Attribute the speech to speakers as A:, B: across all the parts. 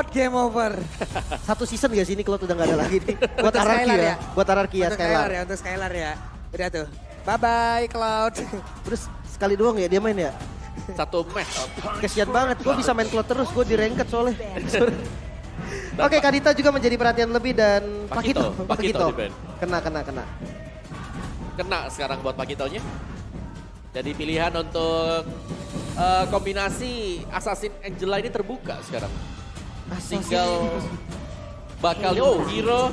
A: Cloud game over.
B: Satu season gak sih ini Cloud udah gak ada lagi nih. Buat
A: Untuk
B: Ararki
A: Skylar
B: ya.
A: ya?
B: Buat Ararki ya
A: Untuk
B: Skylar.
A: ya, untuk Skylar ya. Udah tuh. Bye-bye Cloud.
B: Terus sekali doang ya dia main ya.
C: Satu match.
B: Kesian banget, gue bisa main Cloud terus, gue di ranked soalnya. Oke, Kadita juga menjadi perhatian lebih dan
C: Pakito di ban.
B: Kena.
C: Kena sekarang buat Pakitonya. Jadi pilihan untuk kombinasi Assassin Angela ini terbuka sekarang. Tinggal bakal Hero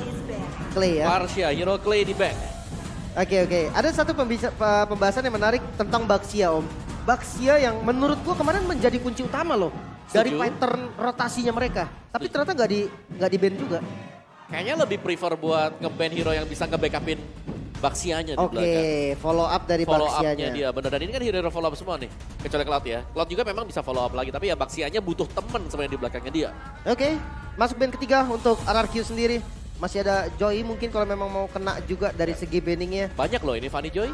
B: Clay ya.
C: Marcia, Hero Clay di back.
B: Oke. Ada satu pembahasan yang menarik tentang Baxia Om. Baxia yang menurut gua kemarin menjadi kunci utama loh. Dari
C: Setuju.
B: pattern rotasinya mereka. Tapi
C: Setuju.
B: ternyata nggak di ban juga.
C: Kayaknya lebih prefer buat nge-ban hero yang bisa nge-backupin Baxianya di
B: Oke,
C: belakang.
B: follow up dari
C: Follow up-nya
B: Baxianya.
C: dia, bener. Dan ini kan hero follow up semua nih. Kecuali Cloud ya. Cloud juga memang bisa follow up lagi, tapi ya Baxianya butuh temen sebenarnya di belakangnya dia.
B: Oke, masuk ban ketiga untuk RRQ sendiri. Masih ada Joy mungkin kalau memang mau kena juga dari segi banningnya.
C: Banyak loh ini Fanny Joy.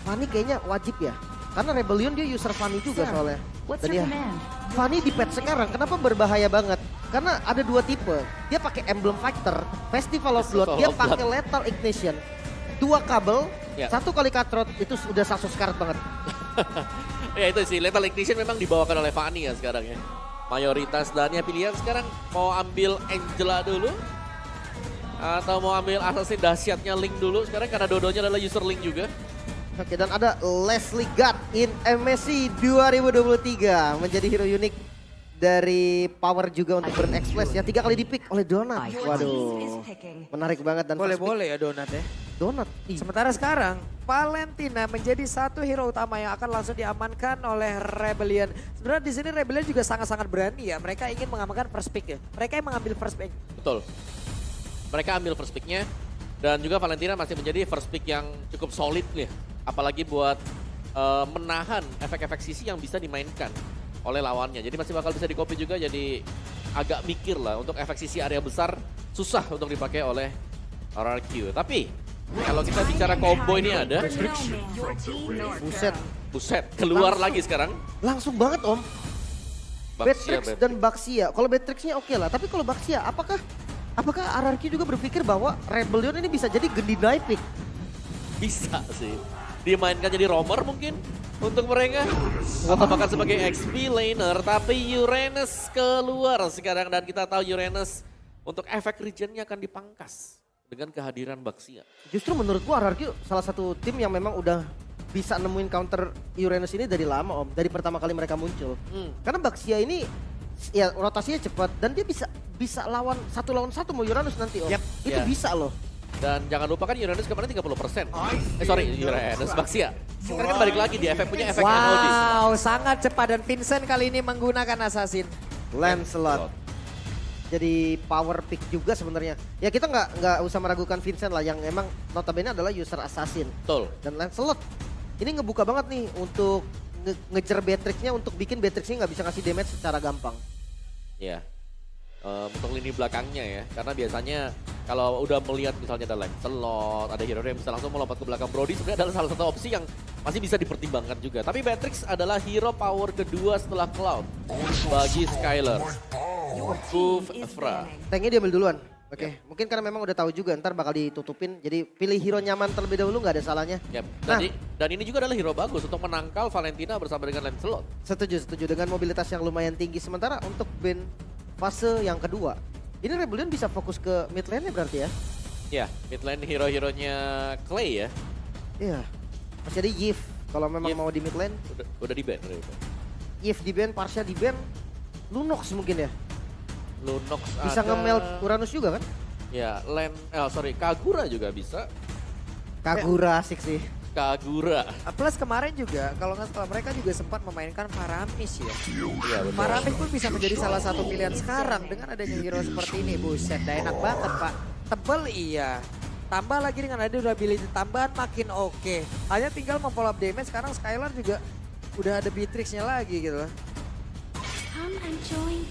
B: Fanny kayaknya wajib ya. Karena Rebellion dia user Fanny juga soalnya.
D: What's
B: Dan
D: your
B: ya,
D: command?
B: Fanny di patch sekarang kenapa berbahaya banget? Karena ada dua tipe. Dia pakai Emblem Fighter, Festival of Blood,
C: Festival
B: dia
C: of Blood.
B: pakai Lethal Ignition. Dua kabel,
C: Ya.
B: satu kali cutthroat itu sudah sasus karat banget.
C: Ya itu sih, Lethal Ignition memang dibawakan oleh Fanny ya sekarang ya. Mayoritas dan ya pilihan sekarang mau ambil Angela dulu. Atau mau ambil assassin dahsyatnya Link dulu. Sekarang karena dodonya adalah user Link juga.
B: Oke, dan ada Leslie God in MSC 2023 menjadi hero unik dari Power juga untuk Burn Express ya. 3 kali dipick oleh Donat. Waduh, menarik banget dan first pick
A: Boleh-boleh ya Donat ya.
B: Donat. Ih,
A: Sementara sekarang Valentina menjadi satu hero utama yang akan langsung diamankan oleh Rebellion. Sebenarnya di sini Rebellion juga sangat-sangat berani ya. Mereka ingin mengamankan first pick ya. Mereka yang mengambil first pick.
C: Betul. Mereka ambil first pick-nya. Dan juga Valentina masih menjadi first pick yang cukup solid nih. Apalagi buat menahan efek-efek sisi yang bisa dimainkan oleh lawannya. Jadi masih bakal bisa di-copy juga, jadi agak mikir lah untuk efek sisi area besar susah untuk dipakai oleh RRQ. Tapi kalau kita bicara combo ini ada,
B: buset.
C: buset, keluar
B: Langsung.
C: lagi sekarang.
B: Langsung banget Om.
C: Baxia,
B: Beatrix dan Baxia. Kalau Beatrixnya oke lah, tapi kalau Baxia apakah RRQ juga berpikir bahwa Rebellion ini bisa jadi Gendinai pick?
C: Bisa sih. Dimainkan jadi roamer mungkin untuk mereka. Atau bahkan sebagai XP laner. Tapi Uranus keluar sekarang. Dan kita tahu Uranus untuk efek regionnya akan dipangkas dengan kehadiran Baxia.
B: Justru menurutku RRQ salah satu tim yang memang udah bisa nemuin counter Uranus ini dari lama Om. Dari pertama kali mereka muncul. Karena Baxia ini ya rotasinya cepat dan dia bisa lawan satu mau Uranus nanti Om.
A: Yap.
B: Itu
C: Ya.
B: bisa loh.
C: Dan jangan lupa kan Uranus kemarin 30%. Sorry, Uranus Baxia. Sekarang kan balik lagi di efek punya efek MOD.
A: Wow, sangat cepat dan Vincent kali ini menggunakan assassin.
B: Lancelot. Jadi power pick juga sebenarnya. Ya kita nggak usah meragukan Vincent lah yang emang notabene adalah user assassin.
C: Betul.
B: Dan Lancelot ini ngebuka banget nih untuk ngejar Beatrixnya untuk bikin Beatrixnya nggak bisa ngasih damage secara gampang.
C: Ya. Untuk lini belakangnya ya. Karena biasanya kalau udah melihat misalnya ada Lancelot, ada hero yang bisa langsung melompat ke belakang Brody, sebenarnya adalah salah satu opsi yang masih bisa dipertimbangkan juga. Tapi Beatrix adalah hero power kedua setelah Cloud bagi Skylar. Kufra.
B: Tanknya diambil duluan. Oke, mungkin karena memang udah tahu juga ntar bakal ditutupin. Jadi pilih hero nyaman terlebih dahulu nggak ada salahnya.
C: Yap.
B: Nah.
C: Dan ini juga adalah hero bagus untuk menangkal Valentina bersama dengan Lancelot.
B: Setuju dengan mobilitas yang lumayan tinggi. Sementara untuk band fase yang kedua, ini Rebellion bisa fokus ke mid lane berarti ya?
C: Ya, mid lane hero-heronya Clay ya.
B: Iya. Masih ada Yif kalau memang
C: Yif.
B: mau di mid lane.
C: Udah di ban.
B: Yif di ban, Parsha di ban, Lunox mungkin ya.
C: Lunox
B: Bisa
C: ada.
B: nge-melt Uranus juga kan?
C: Ya, Kagura juga bisa.
B: Kagura asik sih.
C: Kagura.
A: Plus kemarin juga kalau nggak salah mereka juga sempat memainkan Paramis ya.
C: Iya betul.
A: Paramis pun bisa menjadi salah satu pilihan sekarang dengan adanya hero seperti ini. Buset, dah enak banget Pak. Tebel iya. Tambah lagi dengan ada durability tambahan makin oke. Hanya tinggal memfollow up damage, sekarang Skylar juga udah ada Beatrixnya lagi gitu loh.
D: Come and join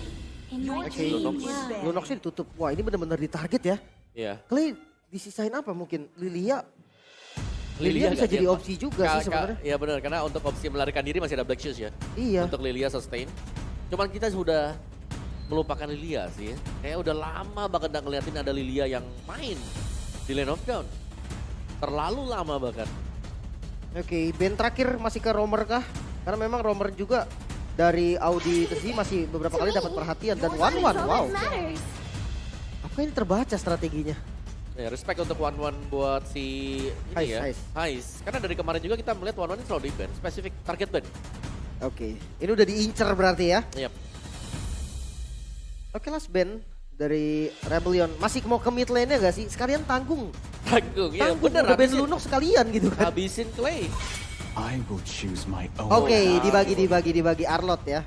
D: in my
B: Oke,
D: dream
C: Lunox.
D: world.
B: Lunoxnya ditutup. Wah ini benar-benar ditarget ya.
C: Iya.
B: Clay disisain apa mungkin? Lilia
C: Lilia
B: bisa
C: nggak
B: jadi
C: siap, Pak.
B: opsi juga sih sebenarnya.
C: Iya benar, karena untuk opsi melarikan diri masih ada Black Shoes ya.
B: Iya.
C: Untuk Lilia sustain. Cuman kita sudah melupakan Lilia sih ya. Kayak udah lama banget gak ngeliatin ada Lilia yang main di Lane of Dawn. Terlalu lama bahkan.
B: Oke, band terakhir masih ke Romer kah? Karena memang Romer juga dari Audi Tesi masih beberapa kali dapat perhatian dan
D: Your time is
B: one-one,
D: all
B: wow.
D: that matters.
B: Apa yang terbaca strateginya?
C: Ya, respect untuk One buat si ini ya, Hais. Karena dari kemarin juga kita melihat One ini selalu di ban, spesifik target ban.
B: Oke, ini udah diincer berarti ya.
C: Yap.
B: Oke, last band dari Rebellion. Masih mau ke mid lane-nya gak sih? Sekalian tanggung.
C: Tanggung, ya
B: Tanggung,
C: bener.
B: udah band Lunok sekalian gitu kan.
C: Habisin Clay.
E: I will choose my own.
B: Oke, dibagi Arlot ya.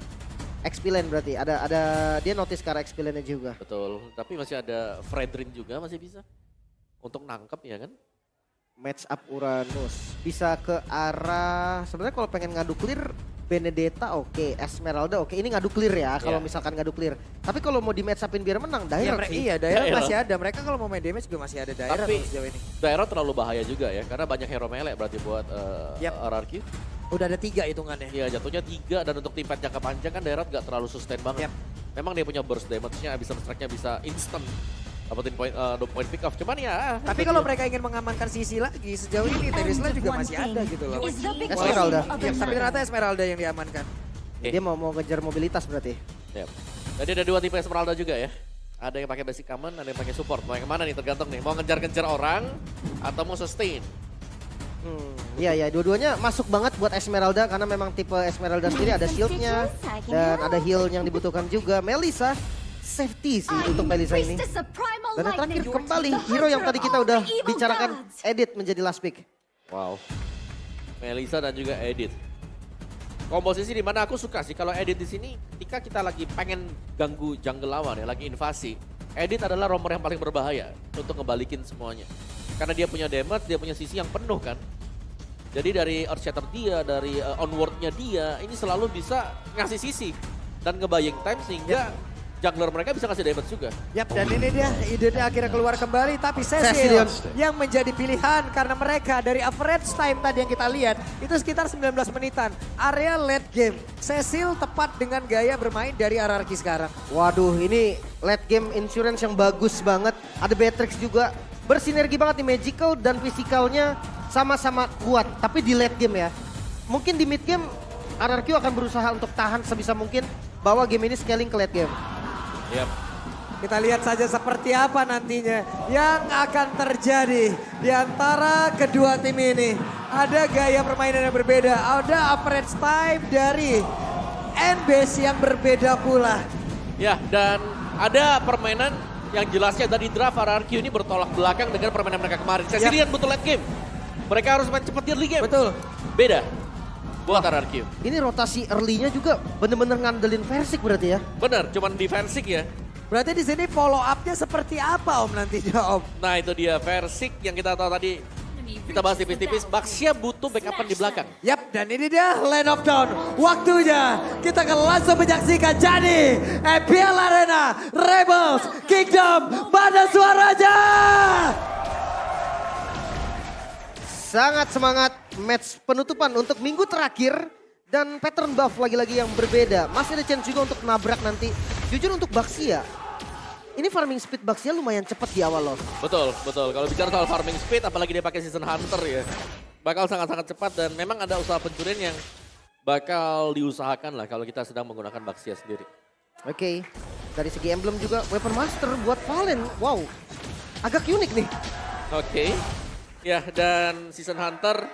B: XP lane berarti. Ada dia notice ke arah XP lane-nya juga.
C: Betul, tapi masih ada Fredrin juga masih bisa. Untuk nangkep ya kan.
B: Match up Uranus. Bisa ke arah, sebenarnya kalau pengen ngadu clear, Benedetta oke, Esmeralda oke. Ini ngadu clear ya, kalau
C: Iya.
B: misalkan ngadu clear. Tapi kalau mau di match upin biar menang,
A: Iya,
B: direct sih.
A: iya Daerah
C: Daerah.
A: masih ada. Mereka kalau mau main damage juga masih ada daerah
C: Tapi-
A: sejauh ini.
C: Daerah terlalu bahaya juga ya, karena banyak hero melee berarti buat
A: Yap.
C: RRQ.
A: Udah ada 3 hitungannya.
C: Iya jatuhnya 3 dan untuk tim fight jangka panjang kan Daerah gak terlalu sustain banget.
A: Yap.
C: Memang dia punya burst damage-nya, bisa strike-nya bisa instant. Dapetin point pick off, cuman ya.
A: Tapi kalau mereka ingin mengamankan sisi lagi, sejauh ini Terisla juga masih ada gitu loh.
D: Is the big
B: Esmeralda.
D: question of the
A: Iya, tapi ternyata
D: matter.
A: Esmeralda yang diamankan.
C: Oke.
B: Dia mau ngejar mobilitas berarti.
C: Yap. Jadi ada 2 tipe Esmeralda juga ya. Ada yang pakai basic common, ada yang pakai support. Mau yang mana nih tergantung nih. Mau ngejar-ngejar orang atau mau sustain.
B: Iya, dua-duanya masuk banget buat Esmeralda karena memang tipe Esmeralda sendiri ada shieldnya dan ada heal yang dibutuhkan juga. Melissa safety sih untuk Melissa ini.
D: Priestess of primal
B: Dan yang terakhir
D: lightning,
B: kembali
D: the
B: hero yang
D: hunter
B: tadi
D: of
B: kita
D: all
B: udah
D: the evil
B: bicarakan,
D: gods.
B: Edit menjadi last pick.
C: Wow. Melissa dan juga Edith. Komposisi di mana aku suka sih kalau Edith di sini ketika kita lagi pengen ganggu jungle lawan ya, lagi invasi. Edith adalah romer yang paling berbahaya untuk ngebalikin semuanya. Karena dia punya damage, dia punya sisi yang penuh kan. Jadi dari Earthshatter dia, dari onward-nya dia, ini selalu bisa ngasih sisi. Dan ngebaying time sehingga jungler mereka bisa ngasih damage juga.
A: Yap, dan ini dia idenya akhirnya keluar kembali, tapi Cecil
B: Cecilion.
A: yang menjadi pilihan karena mereka dari average time tadi yang kita lihat itu sekitar 19 menitan. Area late game, Cecil tepat dengan gaya bermain dari RRQ sekarang.
B: Waduh, ini late game insurance yang bagus banget. Ada Beatrix juga. Bersinergi banget nih magical dan physicalnya sama-sama kuat. Tapi di late game ya. Mungkin di mid game RRQ akan berusaha untuk tahan sebisa mungkin bahwa game ini scaling ke late game.
C: Yap.
A: Kita lihat saja seperti apa nantinya yang akan terjadi di antara kedua tim ini. Ada gaya permainan yang berbeda, ada average time dari N-base yang berbeda pula.
C: Ya, dan ada permainan yang jelasnya dari draft RRQ ini bertolak belakang dengan permainan mereka kemarin. Saya lihat betul late game. Mereka harus main cepat di early game.
A: Betul.
C: Beda buat RRQ.
B: Ini rotasi early-nya juga bener-bener ngandelin Versik berarti ya.
C: Bener, cuman defensif ya.
A: Berarti di sini follow up-nya seperti apa Om nantinya Om?
C: Nah itu dia Versik yang kita tahu tadi. Kita bahas tipis-tipis, Baxia butuh backupan di belakang.
A: Yap, dan ini dia Lane of Dawn. Waktunya kita akan langsung menyaksikan jadi EPL Arena Rebels Kingdom. Mana suaranya?
B: Sangat semangat match penutupan untuk minggu terakhir. Dan pattern buff lagi-lagi yang berbeda. Masih ada chance juga untuk nabrak nanti. Jujur untuk Baxia, ini farming speed Baxia lumayan cepat di awal loh.
C: Betul, betul. Kalau bicara soal farming speed, apalagi dia pakai season hunter ya. Bakal sangat-sangat cepat dan memang ada usaha pencurian yang bakal diusahakan lah kalau kita sedang menggunakan Baxia sendiri.
B: Oke, dari segi emblem juga Weapon Master buat Valen. Wow, agak unik nih.
C: Oke. Ya, dan season hunter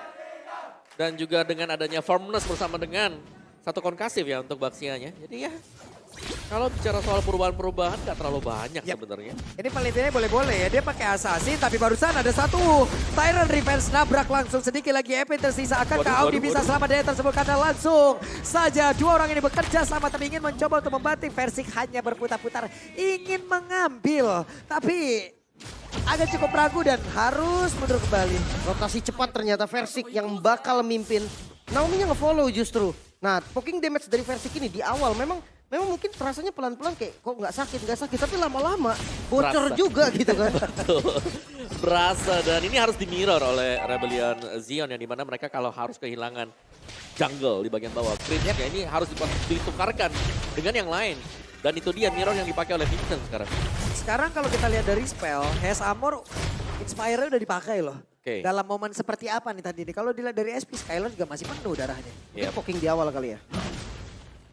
C: dan juga dengan adanya firmness bersama dengan satu konkasif ya untuk Baxianya. Jadi ya, kalau bicara soal perubahan-perubahan nggak terlalu banyak
A: Yap.
C: sebenarnya.
A: Ini penelitiannya boleh-boleh ya, dia pakai assassin tapi barusan ada satu Tyrant Revenge nabrak langsung, sedikit lagi EP tersisa. Akankah
C: Waduh,
A: Audi bisa selamat dari tersebut karena langsung saja dua orang ini bekerja sama tapi ingin mencoba untuk membanting. Versik hanya berputar-putar ingin mengambil tapi agak cukup ragu dan harus mundur kembali.
B: Rotasi cepat ternyata Versik yang bakal mimpin. Naomi-nya nge-follow justru. Nah, poking damage dari Versik ini di awal memang mungkin rasanya pelan-pelan kayak kok nggak sakit, tapi lama-lama bocor
C: Berasa.
B: juga gitu kan.
C: Berasa dan ini harus di-mirror oleh Rebellion Zion yang dimana mereka kalau harus kehilangan jungle di bagian bawah. Crit ini harus ditukarkan dengan yang lain. Dan itu dia mirror yang dipakai oleh Vincent sekarang.
A: Sekarang kalau kita lihat dari spell, Has Armor Inspire udah dipakai loh.
C: Oke.
A: Dalam momen seperti apa nih tadi nih? Kalau dilihat dari SP, Skylar juga masih penuh darahnya.
B: Mungkin
C: Yep.
B: poking di awal kali ya.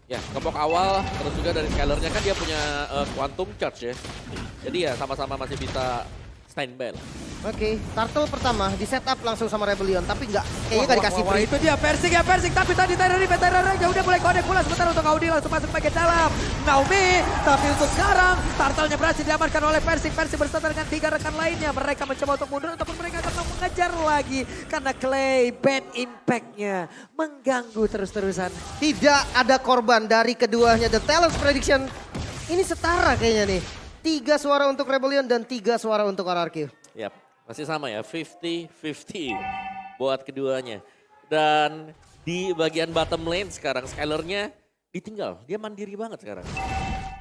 C: Ya, kepok awal, terus juga dari Skylar-nya kan dia punya Quantum Charge ya. Jadi ya sama-sama masih bisa standby lah.
B: Oke, Turtle pertama di setup langsung sama Rebellion, tapi kayaknya nggak dikasih
A: Wah,
B: free.
A: itu dia Persik, tapi tadi Tyrant Raja udah mulai connect pula sebentar untuk Audi langsung masuk ke bagian dalam. Naomi, tapi untuk sekarang Turtle-nya berhasil diamankan oleh Persik bersama dengan 3 rekan lainnya. Mereka mencoba untuk mundur ataupun mereka akan mengejar lagi karena Clay bad impact-nya mengganggu terus-terusan.
B: Tidak ada korban dari keduanya. The Talents Prediction ini setara kayaknya nih. 3 suara untuk Rebellion dan 3 suara untuk RRQ.
C: Yap, masih sama ya, 50-50 buat keduanya. Dan di bagian bottom lane sekarang Skylar-nya ditinggal, dia mandiri banget sekarang.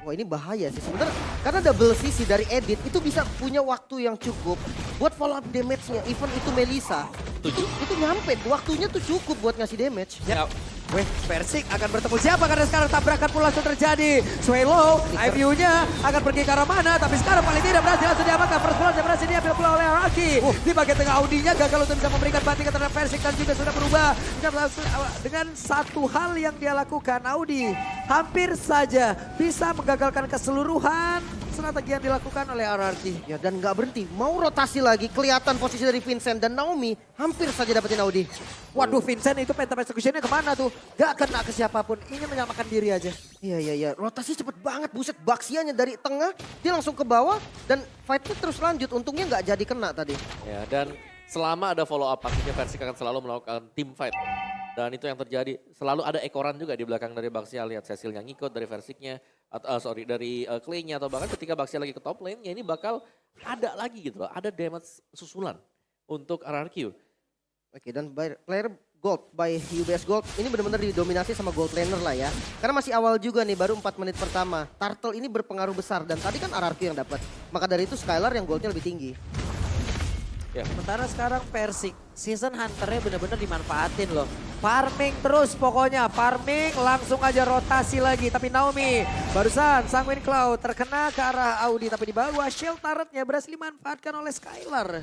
B: Wah ini bahaya sih sebenarnya karena double CC dari Edit itu bisa punya waktu yang cukup buat follow up damage-nya. Even itu Melissa, itu nyampe waktunya tuh cukup buat ngasih damage.
C: Ya,
A: Weh, Persik akan bertemu siapa karena sekarang tabrakan pula langsung terjadi. Swallow, IVU-nya akan pergi ke arah mana, tapi sekarang paling tidak berhasil langsung diamankan. First blood yang berhasil diambil pula oleh Araki. Di bagian tengah Audinya gagal untuk bisa memberikan bantingan terhadap Persik dan juga sudah berubah. Dengan satu hal yang dia lakukan, Audi hampir saja bisa menggagalkan keseluruhan strategi yang dilakukan oleh RRQ.
B: Ya dan nggak berhenti, mau rotasi lagi, kelihatan posisi dari Vincent dan Naomi hampir saja dapetin Audi.
A: Waduh, Vincent itu Phantom Execution-nya kemana tuh? Gak kena ke siapapun, ingin menyelamatkan diri aja.
B: Iya, rotasi cepet banget, buset Baxianya dari tengah, dia langsung ke bawah dan fight-nya terus lanjut, untungnya nggak jadi kena tadi.
C: ya, dan selama ada follow up, pastinya Persik akan selalu melakukan team fight. Dan itu yang terjadi, selalu ada ekoran juga di belakang dari Baxia. Lihat Cecil yang ngikut dari Versiknya, dari Clay-nya, atau bahkan ketika Baxia lagi ke top lane, ya ini bakal ada lagi gitu loh, ada damage susulan untuk RRQ.
B: Oke, dan player Gold by UBS Gold ini benar-benar didominasi sama Gold Laner lah ya. Karena masih awal juga nih, baru 4 menit pertama. Turtle ini berpengaruh besar dan tadi kan RRQ yang dapat. Maka dari itu Skylar yang goldnya lebih tinggi.
C: Ya.
A: Sementara sekarang Persik, season hunter-nya benar-benar dimanfaatin loh. Farming terus pokoknya, farming langsung aja rotasi lagi. Tapi Naomi barusan Sanguine Cloud terkena ke arah Audi. Tapi di bawah shield turret-nya berhasil dimanfaatkan oleh Skylar.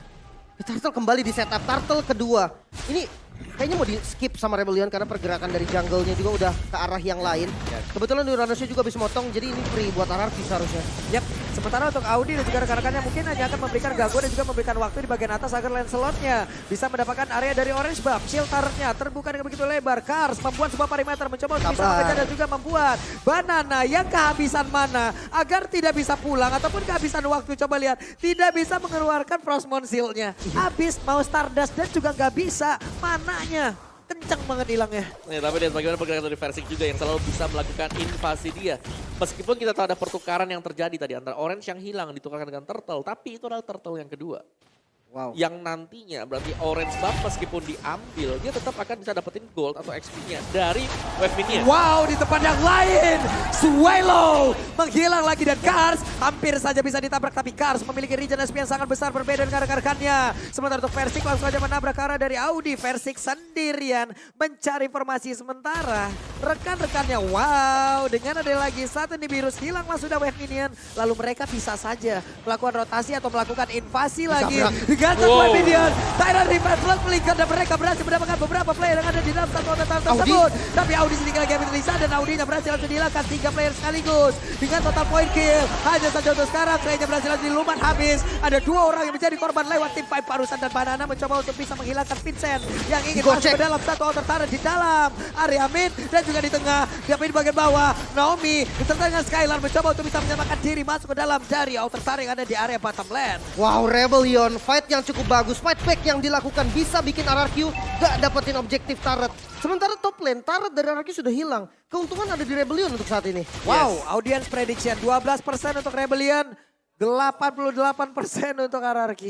B: Turtle kembali di setup, Turtle kedua. Ini kayaknya mau di skip sama Rebellion karena pergerakan dari jungle-nya juga udah ke arah yang lain. Kebetulan Uranusnya juga bisa motong, jadi ini free buat RRQ seharusnya.
A: Yap, sementara untuk Audi dan juga rekan-rekannya mungkin hanya akan memberikan gangguan dan juga memberikan waktu di bagian atas agar Lancelot-nya bisa mendapatkan area dari Orange Buff. Shield turret-nya terbuka dengan begitu lebar. Kars membuat sebuah perimeter, mencoba untuk bisa mengejar dan juga membuat Banana yang kehabisan mana agar tidak bisa pulang ataupun kehabisan waktu. Coba lihat, tidak bisa mengeluarkan Frostmourne Shield-nya. Habis mau Stardust dan juga nggak bisa, mananya kencang banget hilangnya.
C: Ya, tapi lihat bagaimana pergerakan dari Persik juga yang selalu bisa melakukan invasi dia. Meskipun kita tahu ada pertukaran yang terjadi tadi antara Orange yang hilang ditukarkan dengan Turtle, tapi itu adalah Turtle yang kedua.
B: Wow.
C: Yang nantinya berarti Orange Buff meskipun diambil, dia tetap akan bisa dapetin gold atau XP-nya dari Wave Minion.
A: Wow, di tempat yang lain, Swallow menghilang lagi dan Kars hampir saja bisa ditabrak. Tapi Kars memiliki regen SP yang sangat besar berbeda dengan rekan-rekannya. Sementara untuk Persik langsung saja menabrak ke arah dari Audi. Persik sendirian mencari informasi sementara. Rekan-rekannya, wow, dengan ada lagi satu nih virus hilang lah sudah Wave Minion. Lalu mereka bisa saja melakukan rotasi atau melakukan invasi lagi. Dengan satu Minion, Tyrant Reverse Blood melingkar dan mereka berhasil mendapatkan beberapa player yang ada di dalam satu total tersebut. Tapi Audi sedikit lagi ambil Lisa dan Audinya berhasil langsung dihilangkan 3 player sekaligus. Dengan total point kill, hanya saja untuk sekarang Clay-nya berhasil langsung dilumat habis. Ada 2 orang yang menjadi korban lewat tim Pipe Parusan dan Banana mencoba untuk bisa menghilangkan Vincent yang ingin masuk ke dalam satu outer turret di dalam area mid dan juga di tengah. Tapi di bagian bawah, Naomi beserta dengan Skylar mencoba untuk bisa menyelamatkan diri masuk ke dalam dari outer turret yang ada di area bottom lane.
B: Wow, Rebellion fight yang cukup bagus. Fight back yang dilakukan bisa bikin RRQ gak dapetin objektif turret. Sementara top lane, turret dari RRQ sudah hilang. Keuntungan ada di Rebellion untuk saat ini.
A: Wow, audience prediction 12% untuk Rebellion, 88% untuk RRQ.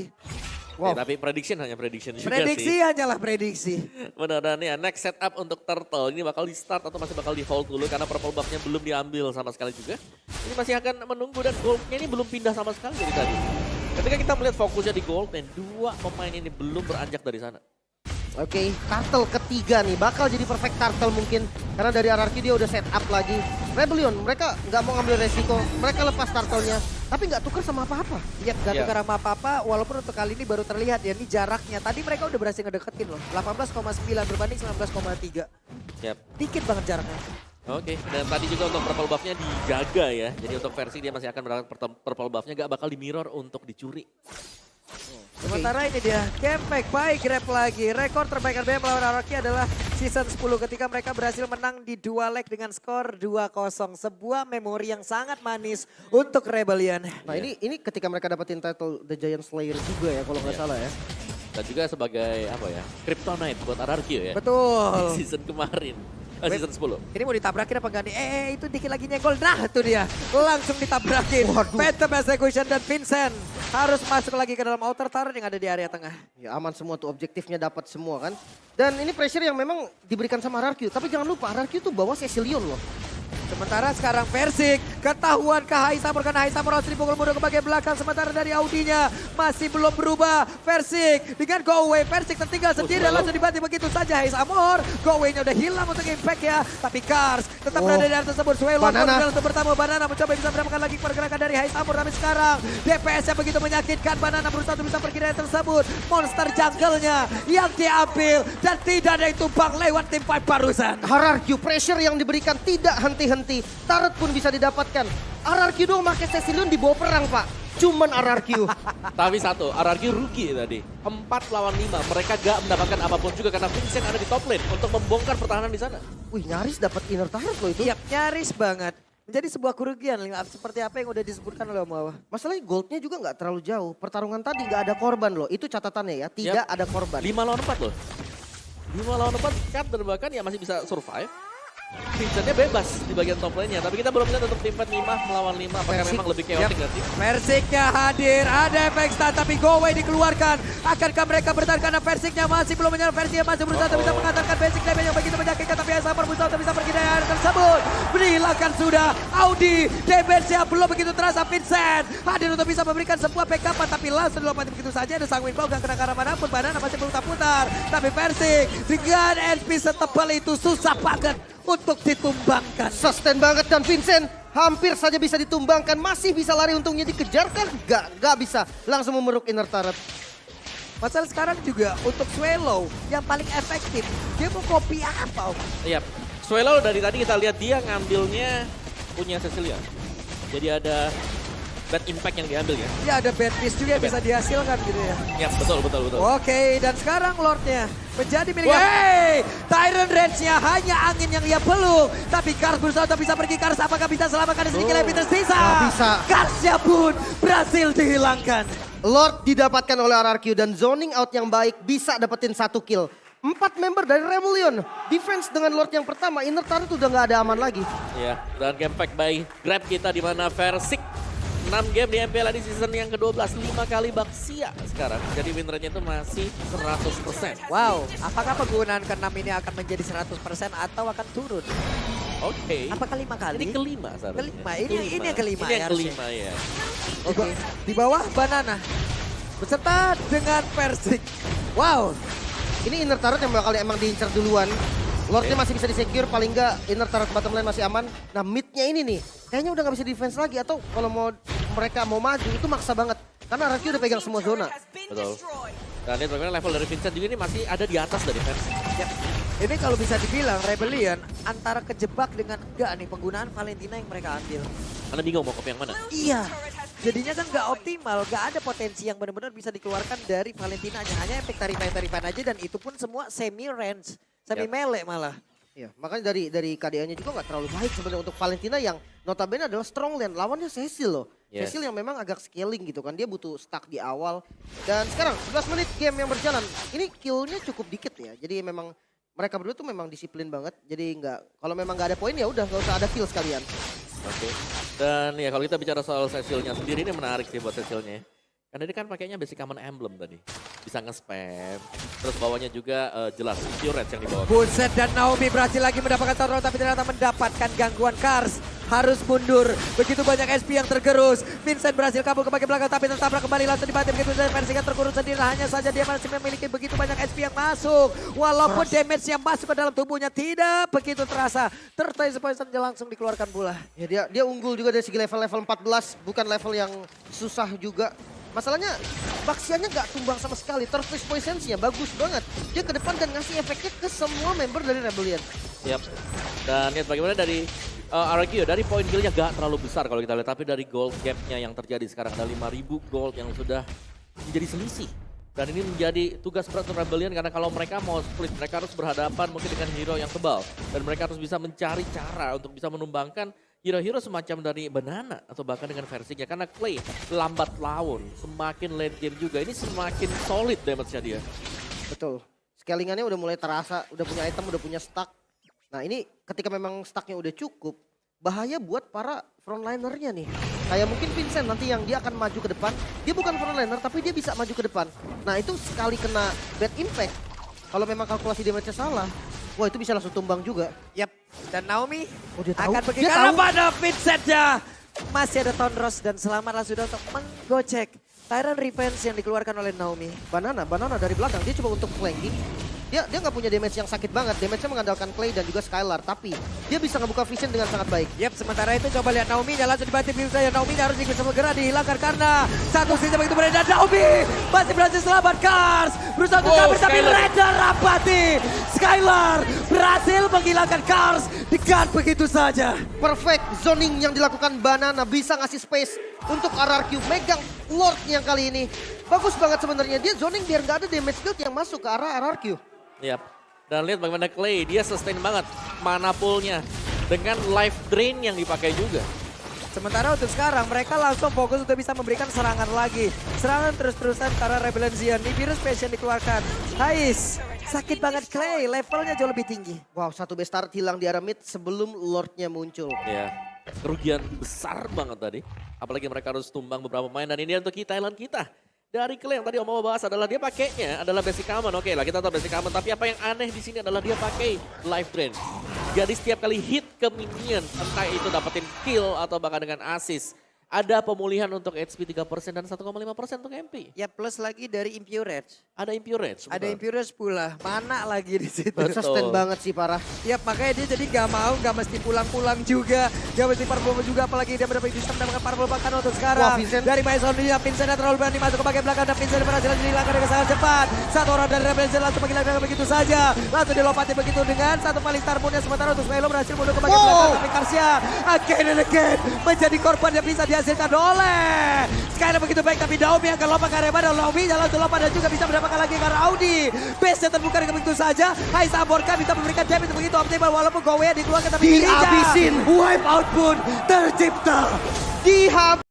B: Wow.
C: Tapi prediction hanya prediction juga
A: Prediksi
C: sih.
A: hanyalah prediksi.
C: Benar, dan ya next setup untuk Turtle ini bakal di start atau masih bakal di hold dulu karena purple buff-nya belum diambil sama sekali juga. Ini masih akan menunggu dan gold-nya ini belum pindah sama sekali dari tadi. Ketika kita melihat fokusnya di gold dan 2 pemain ini belum beranjak dari sana.
B: Oke, Turtle ketiga nih bakal jadi perfect Turtle mungkin. Karena dari RRQ dia udah set up lagi. Rebellion, mereka nggak mau ngambil resiko. Mereka lepas turtle-nya, tapi nggak tuker sama apa-apa.
A: Iya, gak
C: Iya.
A: tukar sama apa-apa, walaupun untuk kali ini baru terlihat ya, ini jaraknya. Tadi mereka udah berhasil ngedeketin loh, 18,9 berbanding 19,3.
C: Yap.
A: Dikit banget jaraknya.
C: Oke, dan tadi juga untuk purple buff-nya dijaga ya. Jadi untuk versi dia masih akan mendapatkan purple buff-nya gak bakal di mirror untuk dicuri.
A: Sementara ini dia, Campack by Grab lagi. Rekor terbaik RBM melawan Araki adalah season 10 ketika mereka berhasil menang di 2 leg dengan skor 2-0. Sebuah memori yang sangat manis untuk Rebellion.
B: Nah ini ketika mereka dapetin title The Giant Slayer juga ya kalau nggak salah ya.
C: Dan juga sebagai apa ya, Kryptonite buat RRQ ya.
A: Betul.
C: Di season kemarin, season 10.
A: Ini mau ditabrakin apa enggak nih? Itu dikit lagi nyenggol. Nah itu dia. Langsung ditabrakin. Phantom Execution dan Vincent harus masuk lagi ke dalam outer turret yang ada di area tengah.
B: Ya aman semua tuh, objektifnya dapat semua kan. Dan ini pressure yang memang diberikan sama RRQ. Tapi jangan lupa RRQ tuh bawa Cecilion loh.
A: Sementara sekarang Persik ketahuan ke Haisamur karena Haisamur harus dipukul mundur ke bagian belakang. Sementara dari Audinya masih belum berubah. Persik dengan go away. Persik tertinggal sendiri dan langsung dibanting begitu saja Haisamur. Go away-nya udah hilang untuk impact ya. Tapi Kars tetap berada di area tersebut. Swelon untuk bertamu. Banana mencoba bisa mendapatkan lagi pergerakan dari Haisamur. Tapi sekarang DPS-nya begitu menyakitkan. Banana berusaha untuk bisa pergi dari tersebut. Monster jungle-nya yang diambil. Dan tidak ada yang tumpang lewat tim fight barusan.
B: RRQ pressure yang diberikan tidak henti-henti. Turret pun bisa didapatkan. RRQ dong pakai Cecilion di bawah perang pak. Cuman RRQ.
C: Tapi satu, RRQ rugi tadi. 4 lawan 5, mereka gak mendapatkan apapun juga karena Vincent ada di top lane untuk membongkar pertahanan di sana.
B: Wih nyaris dapat inner turret loh itu.
A: Yap, nyaris banget. Menjadi sebuah kerugian seperti apa yang udah disebutkan oleh Om Wawa.
B: Masalahnya goldnya juga nggak terlalu jauh. Pertarungan tadi nggak ada korban loh. Itu catatannya ya. Tidak ada korban.
C: 5 lawan 4 loh. 5 lawan 4 cut dan bahkan ya masih bisa survive. Vincentnya bebas di bagian top lane-nya, tapi kita belum lihat untuk tim fight 5 melawan 5 apakah memang lebih chaotic nggak sih?
A: Persiknya hadir, ada efek stun tapi go away dikeluarkan. Akankah mereka bertahan karena Persiknya masih belum menyerang, Persiknya masih berusaha untuk bisa mengantarkan basic damage yang begitu menyakitkan tapi Haisamur berusaha untuk bisa pergi dari area tersebut. Dihilangkan sudah, Audi, damage-nya belum begitu terasa, Vincent hadir untuk bisa memberikan sebuah backup tapi langsung dilompat begitu saja ada Sang Winbao gak kena ke arah manapun, Banana masih putar-putar. Tapi Persik dengan SP setebal itu susah banget untuk ditumbangkan.
B: Sustain banget dan Vincent hampir saja bisa ditumbangkan. Masih bisa lari untungnya dikejar kan? Gak bisa. Langsung memeruk inner turret.
A: Masalah sekarang juga untuk Swallow yang paling efektif. Dia mau copy apa?
C: Iya, Swallow dari tadi kita lihat dia ngambilnya punya Cecilia. Jadi ada bad impact yang diambil ya.
A: Ya ada bad piece juga yang bisa dihasilkan gitu ya.
C: Ya betul.
A: Oke, dan sekarang Lordnya menjadi milik. Hey, Tyrant Range-nya hanya angin yang ia peluk. Tapi Kars berusaha untuk bisa pergi. Kars apakah bisa selamatkan sedikit lebih tersisa?
B: Nggak bisa.
A: Karsnya pun berhasil dihilangkan.
B: Lord didapatkan oleh RRQ dan zoning out yang baik bisa dapetin 1 kill. 4 member dari Rebellion. Defense dengan Lord yang pertama, inner turret udah gak ada aman lagi.
C: Ya, dan gamepack by Grab kita di mana Versik 6 game di MPL di season yang ke-12, 5 kali Baxia sekarang. Jadi win rate-nya itu masih 100%.
A: Wow, apakah penggunaan ke-6 ini akan menjadi 100% atau akan turun?
C: Oke.
A: Apakah 5 kali?
C: Ini kelima seharusnya.
A: Kelima, ini yang kelima
C: Ini
A: ya
C: yang
A: harusnya.
C: kelima ya.
A: Oke, di bawah Banana. Beserta dengan Persik. Wow,
B: Ini inner turret yang bakal emang diincar duluan. Lordnya masih bisa disecure, paling nggak inner turret bottom lane masih aman. Nah midnya ini nih, kayaknya udah nggak bisa defense lagi. Atau kalau mereka mau maju itu maksa banget. Karena RRQ udah pegang semua zona.
C: Betul. Dan ini bagaimana level dari Vincent juga ini masih ada di atas dari Versik.
A: ya. Ini kalau bisa dibilang Rebellion antara kejebak dengan enggak nih penggunaan Valentina yang mereka ambil.
C: Anda bingung mau copy yang mana?
A: Iya, jadinya kan nggak optimal, nggak ada potensi yang benar-benar bisa dikeluarkan dari Valentina. Hanya efek taripan aja dan itu pun semua semi range, semi melee malah.
B: Iya, makanya dari KDA-nya juga nggak terlalu baik sebenarnya untuk Valentina yang notabene adalah strong lane. Lawannya Cecil loh.
C: Yes.
B: Cecil yang memang agak scaling gitu kan. Dia butuh stack di awal. Dan sekarang 11 menit game yang berjalan. Ini kill-nya cukup dikit ya. Jadi memang mereka berdua tuh memang disiplin banget. Jadi kalau memang nggak ada poin ya udah nggak usah ada kill sekalian.
C: Oke. Dan ya kalau kita bicara soal Cecilnya sendiri ini menarik sih buat Cecilnya. Karena dia kan pakainya basic common emblem tadi. Bisa nge-spam. Terus bawahnya juga jelas pure red yang dibawa.
A: Buset dan Naomi berhasil lagi mendapatkan turtle tapi ternyata mendapatkan gangguan Kars. harus mundur. Begitu banyak SP yang tergerus. Vincent berhasil kabur ke bagian belakang tapi tertabrak kembali langsung dibanting begitu saja. Versinya terkurung sendiri, hanya saja dia masih memiliki begitu banyak SP yang masuk. Walaupun damage yang masuk ke dalam tubuhnya tidak begitu terasa. Turtle Poison langsung dikeluarkan pula.
B: Ya dia unggul juga dari segi level 14, bukan level yang susah juga. Masalahnya Baxianya nggak tumbang sama sekali. Turtle Poison-nya bagus banget. Dia ke depan dan ngasih efeknya ke semua member dari Rebellion.
C: Yap. Dan lihat bagaimana dari Aragio, dari poin kill-nya gak terlalu besar kalau kita lihat. Tapi dari gold gap-nya yang terjadi sekarang ada 5.000 gold yang sudah menjadi selisih. Dan ini menjadi tugas berat untuk Rebellion karena kalau mereka mau split, mereka harus berhadapan mungkin dengan hero yang tebal. Dan mereka harus bisa mencari cara untuk bisa menumbangkan hero-hero semacam dari Banana atau bahkan dengan versinya. Karena Clay lambat laun, semakin late game juga. Ini semakin solid damage-nya dia.
B: Betul. Scalingannya udah mulai terasa, udah punya item, udah punya stack. Nah ini ketika memang stacknya udah cukup, bahaya buat para frontlinernya nih. Kayak mungkin Vincent nanti yang dia akan maju ke depan. Dia bukan frontliner tapi dia bisa maju ke depan. Nah itu sekali kena bad impact. Kalau memang kalkulasi damage-nya salah, wah itu bisa langsung tumbang juga.
A: Yap, dan Naomi
B: dia tahu.
A: akan pergi
B: Dia
A: karena
B: tahu.
A: pada Vincent-nya. Masih ada Tonros dan selamatlah sudah untuk menggocek Tyrant Revenge yang dikeluarkan oleh Naomi.
B: Banana dari belakang dia coba untuk flanking. Dia nggak punya damage yang sakit banget. Damage-nya mengandalkan Clay dan juga Skylar. Tapi dia bisa ngebuka vision dengan sangat baik.
A: Yap, sementara itu coba lihat Naomi langsung dibanting begitu saja. Naomi harus segera dihilangkan karena satu sisi begitu beredar. Naomi masih berhasil selamat. Kars berusaha untuk kabur tapi Raider Rapati. Skylar berhasil menghilangkan Kars dengan begitu saja.
B: Perfect zoning yang dilakukan Banana bisa ngasih space untuk RRQ megang Lord yang kali ini. Bagus banget sebenarnya dia zoning biar nggak ada damage build yang masuk ke arah RRQ.
C: Yap. Dan lihat bagaimana Clay, dia sustain banget mana pool-nya dengan life drain yang dipakai juga.
A: Sementara untuk sekarang mereka langsung fokus untuk bisa memberikan serangan lagi. Serangan terus-terusan karena Rebellion Zion. Nibiru's Passion dikeluarkan. Hais, sakit banget Clay, levelnya jauh lebih tinggi.
B: Wow, satu Bestart hilang di arah mid sebelum Lordnya muncul.
C: Ya, kerugian besar banget tadi. Apalagi mereka harus tumbang beberapa pemain dan ini untuk Thailand kita. Dari Clay yang tadi Om mau bahas adalah dia pakainya adalah basic common. Oke lah kita tahu basic common, tapi apa yang aneh di sini adalah dia pakai life drain. Jadi setiap kali hit ke minion, entah itu dapetin kill atau bahkan dengan assist, ada pemulihan untuk HP 3% dan 1,5% untuk MP.
A: Ya plus lagi dari Impure Edge.
C: Ada Impure Edge.
A: Ada Impure Edge pula, mana lagi di situ.
C: Betul.
B: Sustain banget sih parah.
A: Ya makanya dia jadi gak mesti pulang-pulang juga. Gak mesti purple juga, apalagi dia mendapatkan purple bahkan untuk sekarang.
B: Wah, Vincent.
A: Dari Maison dia, Vincent terlalu berani masuk ke bagian belakang dan Vincent berhasil dihilangkan dengan sangat cepat. Satu orang dari Rebellion langsung menghilangkan begitu saja. Langsung dilompati begitu dengan satu paling tarbunnya. Sementara untuk Swelo berhasil mundur ke bagian belakang. Tapi Karsia again and again menjadi korban yang bisa dihasilkan oleh Skylar begitu baik tapi Naomi akan lompat ke area mana. Naomi langsung lompat dan juga bisa mendapatkan lagi karena Audi. Base-nya terbuka dengan begitu saja. Hai Saborka bisa memberikan damage begitu optimal walaupun Gowe dikeluarkan tapi
B: Dihabisin.
A: wipe out pun tercipta.
B: Dihabis.